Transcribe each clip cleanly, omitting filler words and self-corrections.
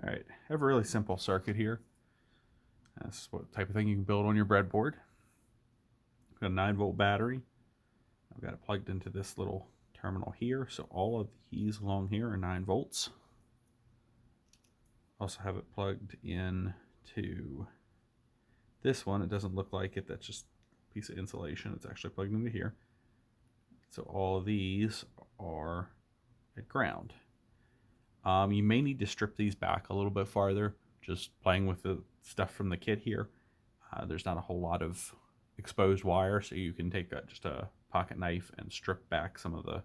All right, I have a really simple circuit here. That's what type of thing you can build on your breadboard. I've got a 9-volt battery. I've got it plugged into this little terminal here, so all of these along here are 9 volts. Also have it plugged in to this one. It doesn't look like it, that's just a piece of insulation. It's actually plugged into here. So all of these are at ground. You may need to strip these back a little bit farther, just playing with the stuff from the kit here. There's not a whole lot of exposed wire, so you can take just a pocket knife and strip back some of the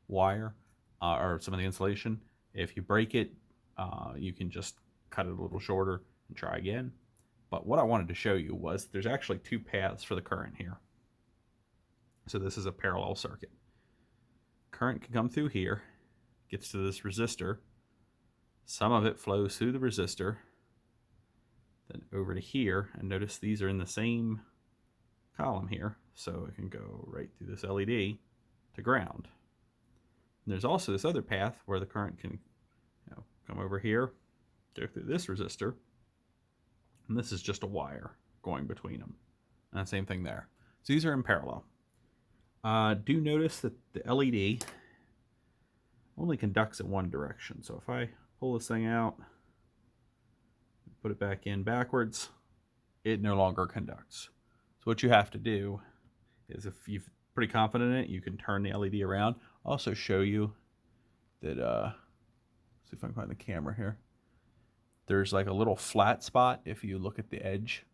wire or some of the insulation. If you break it, you can just cut it a little shorter and try again. But what I wanted to show you was there's actually 2 paths for the current here. So this is a parallel circuit. Current can come through here, gets to this resistor. Some of it flows through the resistor, then over to here, and notice these are in the same column here, so it can go right through this LED to ground. And there's also this other path where the current can come over here, go through this resistor, and this is just a wire going between them. And same thing there. So these are in parallel. Do notice that the LED only conducts in one direction. So if I pull this thing out, put it back in backwards, it no longer conducts. So what you have to do is, if you're pretty confident in it, you can turn the LED around. I'll also show you that, see if I can find the camera here. There's like a little flat spot if you look at the edge,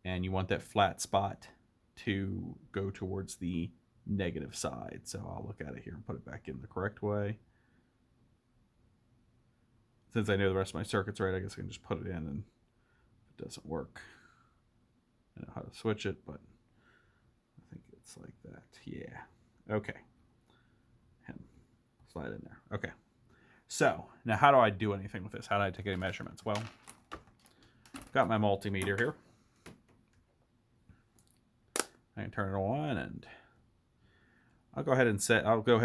and you want that flat spot to go towards the negative side. So I'll look at it here and put it back in the correct way. Since I know the rest of my circuit's right, I guess I can just put it in, and if it doesn't work, I know how to switch it, but I think it's like that. Yeah. Okay. And slide in there. Okay. So now how do I do anything with this? How do I take any measurements? Well, I've got my multimeter here. I can turn it on, and I'll go ahead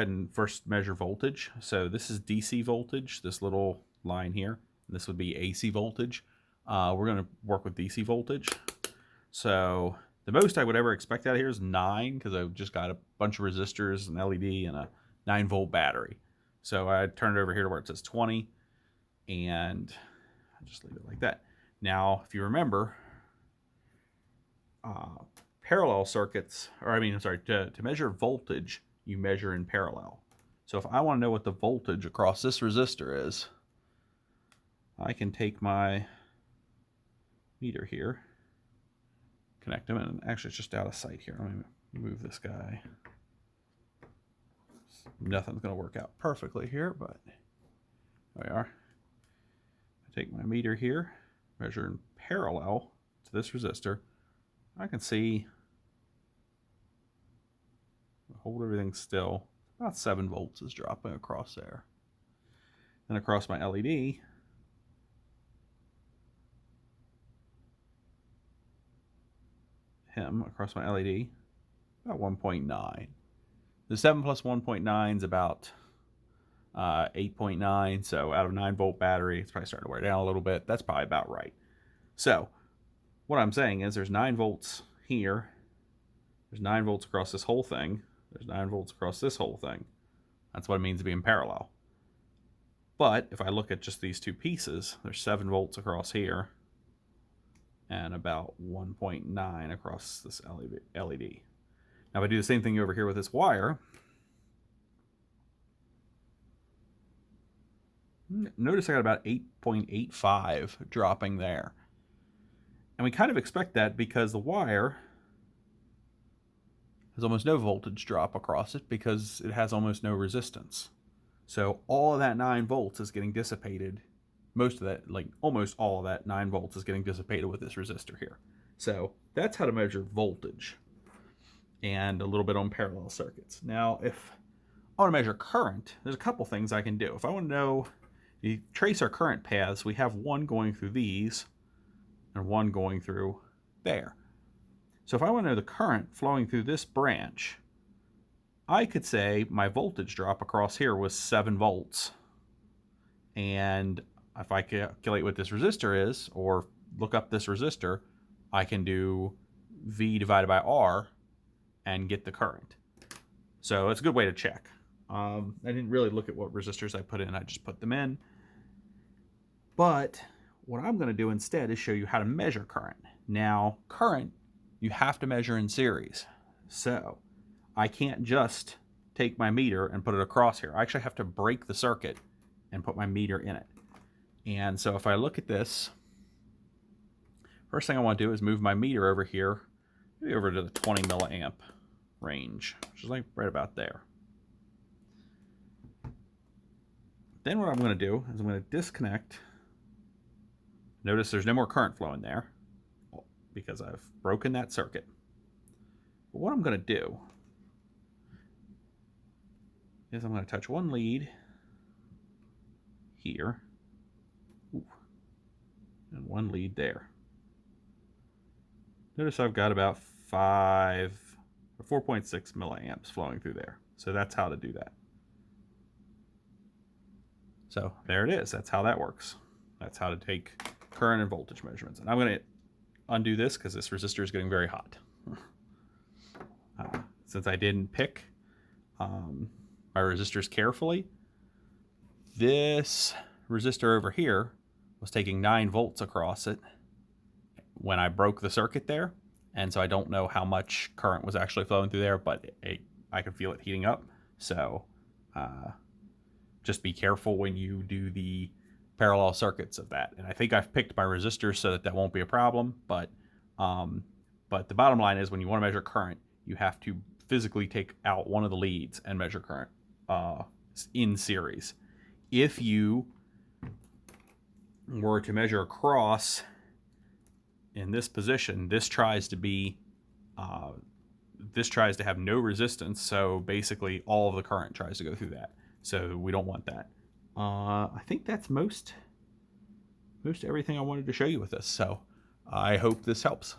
and first measure voltage. So this is DC voltage, this little line here. This would be AC voltage. We're going to work with DC voltage. So the most I would ever expect out of here is 9, because I've just got a bunch of resistors, an LED, and a 9-volt battery. So I turn it over here to where it says 20, and I just leave it like that. Now, if you remember, parallel circuits, to measure voltage, you measure in parallel. So if I want to know what the voltage across this resistor is, I can take my meter here, connect them, and actually it's just out of sight here. Let me move this guy. Nothing's going to work out perfectly here, but there we are. I take my meter here, measure in parallel to this resistor. I can see, hold everything still, about 7 volts is dropping across there. Then across my LED, across my LED, about 1.9. The 7 plus 1.9 is about 8.9. So out of 9-volt battery, it's probably starting to wear down a little bit. That's probably about right. So what I'm saying is there's 9 volts here. There's 9 volts across this whole thing. There's 9 volts across this whole thing. That's what it means to be in parallel. But if I look at just these 2 pieces, there's 7 volts across here and about 1.9 across this LED. Now if I do the same thing over here with this wire, notice I got about 8.85 dropping there. And we kind of expect that because the wire has almost no voltage drop across it because it has almost no resistance. So all of that 9 volts is getting dissipated. Most of that, like almost all of that 9 volts is getting dissipated with this resistor here. So that's how to measure voltage, and a little bit on parallel circuits. Now, if I want to measure current, there's a couple things I can do. If I want to know, you trace our current paths, we have one going through these and one going through there. So if I want to know the current flowing through this branch, I could say my voltage drop across here was 7 volts. And if I calculate what this resistor is, or look up this resistor, I can do V divided by R and get the current. So it's a good way to check. I didn't really look at what resistors I put in, I just put them in. But what I'm going to do instead is show you how to measure current. Now, current, you have to measure in series. So I can't just take my meter and put it across here. I actually have to break the circuit and put my meter in it. And so if I look at this, first thing I want to do is move my meter over here, maybe over to the 20 milliamp range, which is like right about there. Then what I'm going to do is I'm going to disconnect. Notice there's no more current flowing there because I've broken that circuit. But what I'm going to do is I'm going to touch one lead here. Ooh, and one lead there. Notice I've got about 4.6 milliamps flowing through there. So that's how to do that. So there it is. That's how that works. That's how to take current and voltage measurements. And I'm going to undo this because this resistor is getting very hot. Since I didn't pick my resistors carefully, this resistor over here was taking 9 volts across it when I broke the circuit there. And so I don't know how much current was actually flowing through there, but I can feel it heating up. So just be careful when you do the parallel circuits of that. And I think I've picked my resistors so that won't be a problem. But the bottom line is when you want to measure current, you have to physically take out one of the leads and measure current in series. If you were to measure across in this position, this tries to have no resistance, so basically all of the current tries to go through that. So we don't want that. I think that's most everything I wanted to show you with this. So I hope this helps.